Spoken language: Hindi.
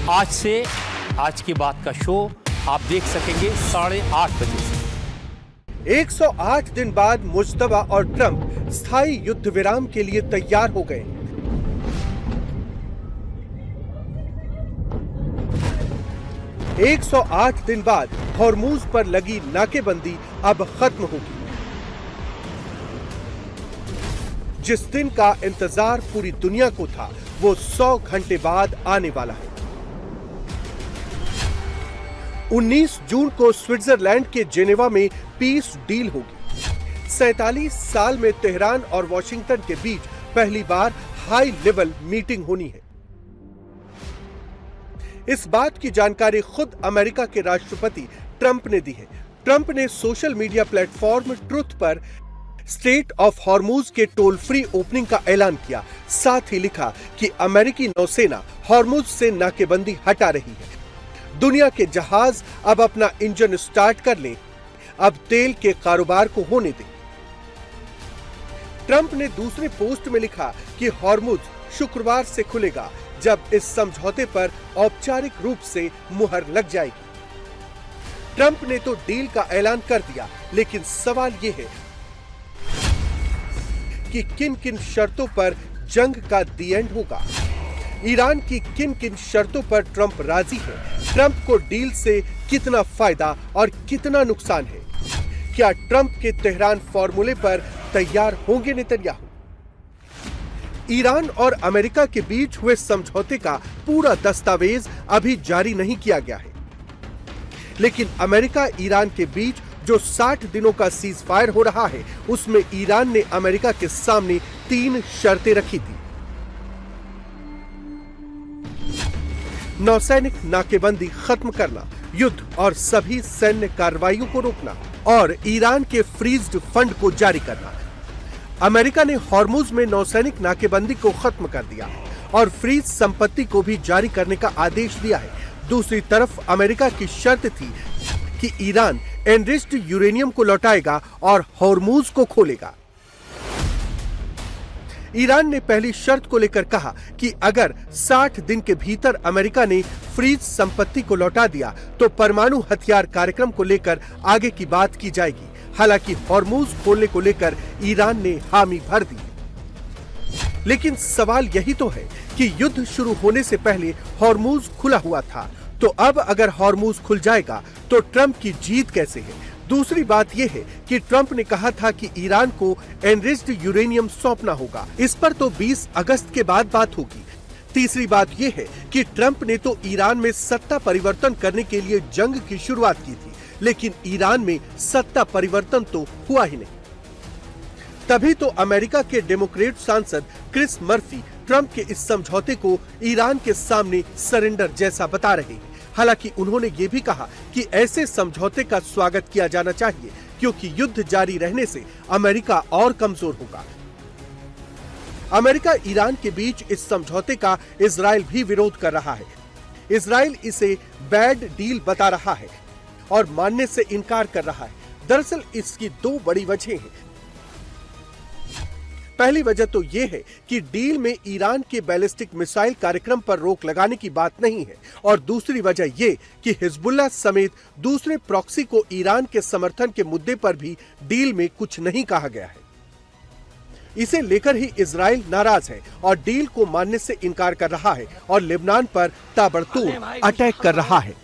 आज से आज की बात का शो आप देख सकेंगे 8:30 बजे से। 108 दिन बाद मुज्तबा और ट्रंप स्थायी युद्ध विराम के लिए तैयार हो गए। एक 108 दिन बाद हॉर्मूज पर लगी नाकेबंदी अब खत्म होगी। जिस दिन का इंतजार पूरी दुनिया को था वो 100 घंटे बाद आने वाला है। 19 जून को स्विट्जरलैंड के जेनेवा में पीस डील होगी। 47 साल में तेहरान और वॉशिंगटन के बीच पहली बार हाई लेवल मीटिंग होनी है। इस बात की जानकारी खुद अमेरिका के राष्ट्रपति ट्रंप ने दी है। ट्रंप ने सोशल मीडिया प्लेटफॉर्म ट्रुथ पर स्ट्रेट ऑफ हॉर्मूज के टोल फ्री ओपनिंग का ऐलान किया। साथ ही लिखा कि अमेरिकी नौसेना हॉर्मूज से नाकेबंदी हटा रही है। दुनिया के जहाज अब अपना इंजन स्टार्ट कर ले, अब तेल के कारोबार को होने दें। ट्रंप ने दूसरे पोस्ट में लिखा कि हॉर्मूज शुक्रवार से खुलेगा, जब इस समझौते पर औपचारिक रूप से मुहर लग जाएगी। ट्रंप ने तो डील का ऐलान कर दिया, लेकिन सवाल यह है कि किन किन शर्तों पर जंग का दी एंड होगा। ईरान की किन किन शर्तों पर ट्रंप राजी है। ट्रंप को डील से कितना फायदा और कितना नुकसान है। क्या ट्रंप के तेहरान फॉर्मूले पर तैयार होंगे नेतन्याहू? ईरान और अमेरिका के बीच हुए समझौते का पूरा दस्तावेज अभी जारी नहीं किया गया है, लेकिन अमेरिका ईरान के बीच जो 60 दिनों का सीज फायर हो रहा है, उसमें ईरान ने अमेरिका के सामने 3 शर्तें रखी थी। नौसैनिक नाकेबंदी खत्म करना, युद्ध और सभी सैन्य कार्रवाइयों को रोकना और ईरान के फ्रीज्ड फंड को जारी करना। अमेरिका ने हॉर्मूज में नौसैनिक नाकेबंदी को खत्म कर दिया और फ्रीज संपत्ति को भी जारी करने का आदेश दिया है। दूसरी तरफ अमेरिका की शर्त थी कि ईरान एनरिच्ड यूरेनियम को लौटाएगा और हॉर्मूज को खोलेगा। ईरान ने पहली शर्त को लेकर कहा कि अगर 60 दिन के भीतर अमेरिका ने फ्रीज संपत्ति को लौटा दिया तो परमाणु हथियार कार्यक्रम को लेकर आगे की बात की जाएगी। हालांकि हॉर्मूज खोलने को लेकर ईरान ने हामी भर दी, लेकिन सवाल यही तो है कि युद्ध शुरू होने से पहले हॉर्मूज खुला हुआ था, तो अब अगर हॉर्मूज खुल जाएगा तो ट्रंप की जीत कैसे है? दूसरी बात यह है कि ट्रंप ने कहा था कि ईरान को एनरिच्ड यूरेनियम सौंपना होगा। इस पर तो 20 अगस्त के बाद बात होगी। तीसरी बात यह है कि ट्रंप ने तो ईरान में सत्ता परिवर्तन करने के लिए जंग की शुरुआत की थी, लेकिन ईरान में सत्ता परिवर्तन तो हुआ ही नहीं। तभी तो अमेरिका के डेमोक्रेट सांसद क्रिस मर्फी ट्रंप के इस समझौते को ईरान के सामने सरेंडर जैसा बता रहे हैं। हालांकि उन्होंने ये भी कहा कि ऐसे समझौते का स्वागत किया जाना चाहिए, क्योंकि युद्ध जारी रहने से अमेरिका और कमजोर होगा। अमेरिका ईरान के बीच इस समझौते का इजराइल भी विरोध कर रहा है। इजराइल इसे बैड डील बता रहा है और मानने से इनकार कर रहा है। दरअसल इसकी 2 बड़ी वजह हैं। पहली वजह तो यह है कि डील में ईरान के बैलिस्टिक मिसाइल कार्यक्रम पर रोक लगाने की बात नहीं है, और दूसरी वजह यह कि हिजबुल्लाह समेत दूसरे प्रॉक्सी को ईरान के समर्थन के मुद्दे पर भी डील में कुछ नहीं कहा गया है। इसे लेकर ही इजराइल नाराज है और डील को मानने से इनकार कर रहा है और लेबनान पर ताबड़तोड़ अटैक कर रहा है।